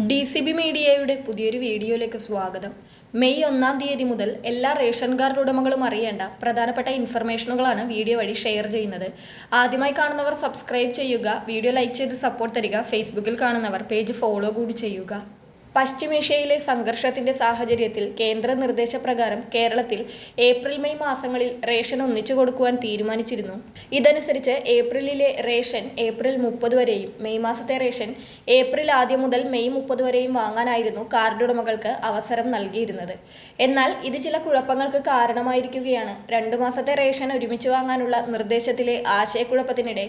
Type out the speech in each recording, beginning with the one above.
DCB മീഡിയയുടെ പുതിയൊരു വീഡിയോയിലേക്ക് സ്വാഗതം. മെയ് 1 തീയതി മുതൽ എല്ലാ റേഷൻ കാർഡ് ഉടമകളും അറിയേണ്ട പ്രധാനപ്പെട്ട ഇൻഫർമേഷനുകളാണ് വീഡിയോ വഴി ഷെയർ ചെയ്യുന്നത്. ആദ്യമായി കാണുന്നവർ സബ്സ്ക്രൈബ് ചെയ്യുക, വീഡിയോ ലൈക്ക് ചെയ്ത് സപ്പോർട്ട് തരിക. ഫേസ്ബുക്കിൽ കാണുന്നവർ പേജ് ഫോളോ കൂടി ചെയ്യുക. പശ്ചിമേഷ്യയിലെ സംഘർഷത്തിന്റെ സാഹചര്യത്തിൽ കേന്ദ്ര നിർദ്ദേശപ്രകാരം കേരളത്തിൽ ഏപ്രിൽ മെയ് മാസങ്ങളിൽ റേഷൻ ഒന്നിച്ചു കൊടുക്കുവാൻ തീരുമാനിച്ചിരുന്നു. ഇതനുസരിച്ച് ഏപ്രിലിലെ റേഷൻ ഏപ്രിൽ 30 വരെയും മെയ് മാസത്തെ റേഷൻ ഏപ്രിൽ ആദ്യം മുതൽ മെയ് 30 വരെയും വാങ്ങാനായിരുന്നു കാർഡ് ഉടമകൾക്ക് അവസരം നൽകിയിരുന്നത്. എന്നാൽ ഇത് ചില കുഴപ്പങ്ങൾക്ക് കാരണമായിരിക്കുകയാണ്. 2 മാസത്തെ റേഷൻ ഒരുമിച്ച് വാങ്ങാനുള്ള നിർദ്ദേശത്തിലെ ആശയക്കുഴപ്പത്തിനിടെ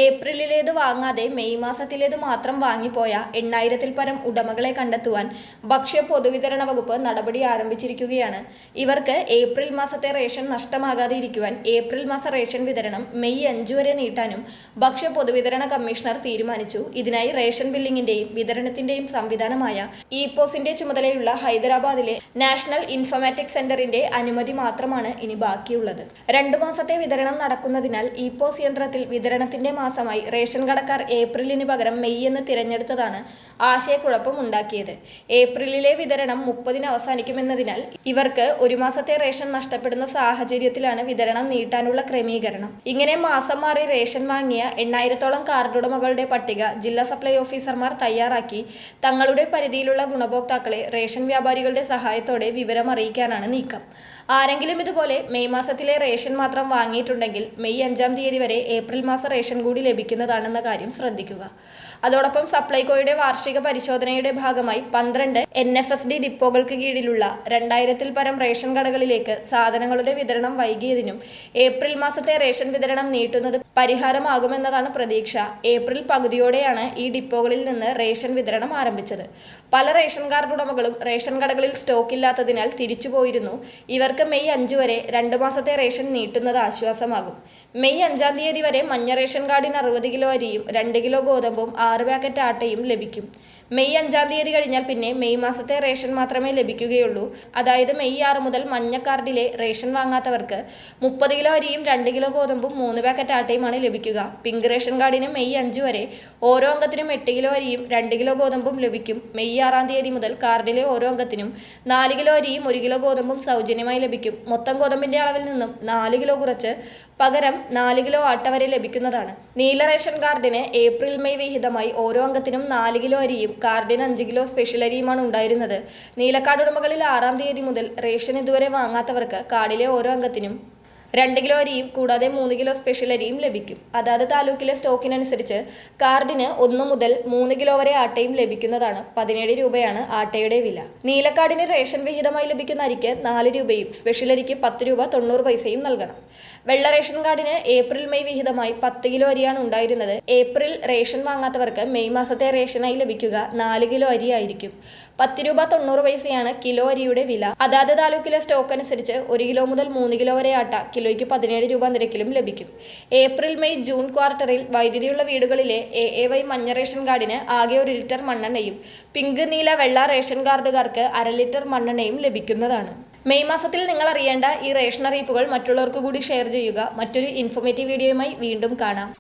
ഏപ്രിലിലേത് വാങ്ങാതെ മെയ് മാസത്തിലേത് മാത്രം വാങ്ങിപ്പോയ 8000-ൽ പരം ഉടമകളെ കണ്ടെത്തുവാൻ ഭക്ഷ്യ പൊതുവിതരണ വകുപ്പ് നടപടി ആരംഭിച്ചിരിക്കുകയാണ്. ഇവർക്ക് ഏപ്രിൽ മാസത്തെ റേഷൻ നഷ്ടമാകാതെ ഇരിക്കുവാൻ ഏപ്രിൽ മാസ റേഷൻ വിതരണം മെയ് 5 വരെ നീട്ടാനും ഭക്ഷ്യ പൊതുവിതരണ കമ്മീഷണർ തീരുമാനിച്ചു. ഇതിനായി റേഷൻ ബില്ലിംഗിന്റെയും വിതരണത്തിന്റെയും സംവിധാനമായ ഇപോസിന്റെ ചുമതലയുള്ള ഹൈദരാബാദിലെ നാഷണൽ ഇൻഫോമാറ്റിക്സ് സെന്ററിന്റെ അനുമതി മാത്രമാണ് ഇനി ബാക്കിയുള്ളത്. 2 മാസത്തെ വിതരണം നടക്കുന്നതിനാൽ ഇപോസ് യന്ത്രത്തിൽ വിതരണത്തിന്റെ മാസമായി റേഷൻ കടക്കാർ ഏപ്രിലിന് പകരം മെയ് എന്ന് തിരഞ്ഞെടുത്തതാണ് ആശയക്കുഴപ്പം ഉണ്ടാക്കിയത്. ഏപ്രിലിലെ വിതരണം 30-ന് അവസാനിക്കുമെന്നതിനാൽ ഇവർക്ക് 1 മാസത്തെ റേഷൻ നഷ്ടപ്പെടുന്ന സാഹചര്യത്തിലാണ് വിതരണം നീട്ടാനുള്ള ക്രമീകരണം. ഇങ്ങനെ മാസം മാറി റേഷൻ വാങ്ങിയ 8000-ഓളം കാർഡുടമകളുടെ പട്ടിക ജില്ലാ സപ്ലൈ ഓഫീസർമാർ തയ്യാറാക്കി തങ്ങളുടെ പരിധിയിലുള്ള ഗുണഭോക്താക്കളെ റേഷൻ വ്യാപാരികളുടെ സഹായത്തോടെ വിവരം അറിയിക്കാനാണ് നീക്കം. ആരെങ്കിലും ഇതുപോലെ മെയ് മാസത്തിലെ റേഷൻ മാത്രം വാങ്ങിയിട്ടുണ്ടെങ്കിൽ മെയ് 5 തീയതി വരെ ഏപ്രിൽ മാസ റേഷൻ കൂടി ലഭിക്കുന്നതാണെന്ന കാര്യം ശ്രദ്ധിക്കുക. അതോടൊപ്പം സപ്ലൈകോയുടെ വാർഷിക പരിശോധനയുടെ ഭാഗമായി 12 NFSD ഡിപ്പോകൾക്ക് കീഴിലുള്ള 2000-ൽ പരം റേഷൻ കടകളിലേക്ക് സാധനങ്ങളുടെ വിതരണം വൈകിയതിനും ഏപ്രിൽ മാസത്തെ റേഷൻ വിതരണം നീട്ടുന്നത് പരിഹാരമാകുമെന്നതാണ് പ്രതീക്ഷ. ഏപ്രിൽ പകുതിയോടെയാണ് ഈ ഡിപ്പോകളിൽ നിന്ന് റേഷൻ വിതരണം ആരംഭിച്ചത്. പല റേഷൻ കാർഡ് ഉടമകളും റേഷൻ കടകളിൽ സ്റ്റോക്ക് ഇല്ലാത്തതിനാൽ തിരിച്ചുപോയിരുന്നു. ഇവർക്ക് മെയ് 5 വരെ 2 മാസത്തെ റേഷൻ നീട്ടുന്നത് ആശ്വാസമാകും. മെയ് 5 തീയതി വരെ മഞ്ഞ റേഷൻ കാർഡിന് 60 കിലോ അരിയും 2 കിലോ ഗോതമ്പും 6 പാക്കറ്റ് ആട്ടയും ലഭിക്കും. മെയ് 5 തീയതി കഴിഞ്ഞാൽ പിന്നെ മെയ് മാസത്തെ റേഷൻ മാത്രമേ ലഭിക്കുകയുള്ളൂ. അതായത് മെയ് 6 മുതൽ മഞ്ഞ കാർഡിലെ റേഷൻ വാങ്ങാത്തവർക്ക് 30 കിലോ അരിയും 2 കിലോ ഗോതമ്പും 3 പാക്കറ്റ് ആട്ടയുമാണ് ലഭിക്കുക. പിങ്ക് റേഷൻ കാർഡിന് മെയ് 5 വരെ ഓരോ അംഗത്തിനും 8 കിലോ അരിയും 2 കിലോ ഗോതമ്പും ലഭിക്കും. മെയ് 6 തീയതി മുതൽ കാർഡിലെ ഓരോ അംഗത്തിനും 4 കിലോ അരിയും 1 കിലോ ഗോതമ്പും സൗജന്യമായി ലഭിക്കും. മൊത്തം ഗോതമ്പിന്റെ അളവിൽ നിന്നും 4 കിലോ കുറച്ച് പകരം 4 കിലോ ആട്ട വരെ ലഭിക്കുന്നതാണ്. നീല റേഷൻ കാർഡിന് ഏപ്രിൽ മെയ് വിഹിതമായി ഓരോ അംഗത്തിനും 4 കിലോ അരിയും കാർഡിന് 5 കിലോ സ്പെഷ്യൽ അരിയുമാണ് ഉണ്ടായിരുന്നത്. നീലക്കാർഡ് ഉടമകളിൽ 6 തീയതി മുതൽ റേഷൻ ഇതുവരെ വാങ്ങാത്തവർക്ക് കാർഡിലെ ഓരോ അംഗത്തിനും 2 കിലോ അരിയും കൂടാതെ 3 കിലോ സ്പെഷ്യൽ അരിയും ലഭിക്കും. അതാത് താലൂക്കിലെ സ്റ്റോക്കിനനുസരിച്ച് കാർഡിന് 1 മുതൽ 3 കിലോ വരെ ആട്ടയും ലഭിക്കുന്നതാണ്. 17 രൂപയാണ് ആട്ടയുടെ വില. നീലക്കാർഡിന് റേഷൻ വിഹിതമായി ലഭിക്കുന്ന അരിക്ക് 4 രൂപയും സ്പെഷ്യൽ അരിക്ക് 10 രൂപ 90 പൈസയും നൽകണം. വെള്ള റേഷൻ കാർഡിന് ഏപ്രിൽ മെയ് വിഹിതമായി 10 കിലോ അരിയാണ് ഉണ്ടായിരുന്നത്. ഏപ്രിൽ റേഷൻ വാങ്ങാത്തവർക്ക് മെയ് മാസത്തെ റേഷനായി ലഭിക്കുക 4 കിലോ അരി ആയിരിക്കും. 10 രൂപ 90 പൈസയാണ് കിലോ അരിയുടെ വില. അതാത് താലൂക്കിലെ സ്റ്റോക്ക് അനുസരിച്ച് 1 കിലോ മുതൽ 3 കിലോ വരെ ആട്ട കിലോയ്ക്ക് 17 രൂപ നിരക്കിലും ലഭിക്കും. ഏപ്രിൽ മെയ് ജൂൺ ക്വാർട്ടറിൽ വൈദ്യുതിയുള്ള വീടുകളിലെ AAY മഞ്ഞ റേഷൻ കാർഡിന് ആകെ 1 ലിറ്റർ മണ്ണെണ്ണയും പിങ്ക് നീല വെള്ള റേഷൻ കാർഡുകാർക്ക് 1/2 ലിറ്റർ മണ്ണെണ്ണയും ലഭിക്കുന്നതാണ്. മെയ് മാസത്തിൽ നിങ്ങൾ അറിയേണ്ട ഈ റേഷൻ അറിയിപ്പുകൾ മറ്റുള്ളവർക്ക് കൂടി ഷെയർ ചെയ്യുക. മറ്റൊരു ഇൻഫോർമേറ്റീവ് വീഡിയോയുമായി വീണ്ടും കാണാം.